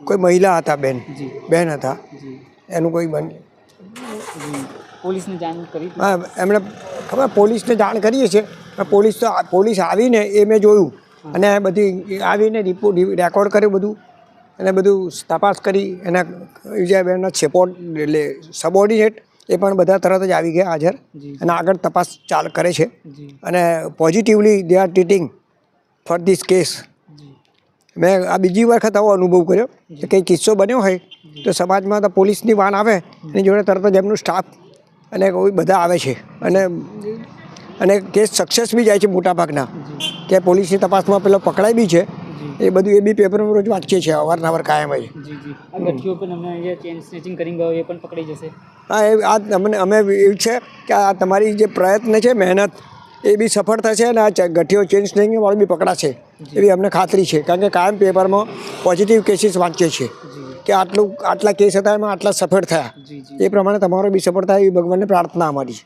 કોઈ મહિલા હતા, બેન હતા, એનું કોઈ પોલીસને જાણ કરી? હા, એમણે ખબર પોલીસને જાણ કરીએ છીએ. પોલીસ આવીને એ મેં જોયું અને બધી આવીને રેકોર્ડ કર્યું બધું અને બધું તપાસ કરી. એના વિજયાબેનના સબોર્ડિનેટ એ પણ બધા તરત જ આવી ગયા હાજર અને આગળ તપાસ કરે છે અને positively they are treating for this case. મેં આ બીજી વખત આવો અનુભવ કર્યો કે કંઈ કિસ્સો બન્યો હોય તો સમાજમાં તો પોલીસની વાન આવે એની જોડે તરત જ એમનું સ્ટાફ અને બધા આવે છે અને કેસ સક્સેસ બી જાય છે મોટાભાગના. કે પોલીસની તપાસમાં પેલો પકડાય બી છે. એ બધું એ બી પેપરમાં રોજ વાંચીએ છીએ અવારનવાર કાયમ જ. હા, અમે એવું છે કે આ તમારી જે પ્રયત્ન છે, મહેનત, એ બી સફળ થશે અને આ ગઠિયો ચેન સ્નેચિંગ વાળો બી પકડાશે એવી અમને ખાતરી છે. કારણ કે કાયમ પેપરમાં પોઝિટિવ કેસીસ વાંચીએ છીએ કે આટલા કેસ હતા એમાં આટલા સફળ થયા. એ પ્રમાણે તમારો બી સફળ થાય એવી ભગવાનને પ્રાર્થના અમારી.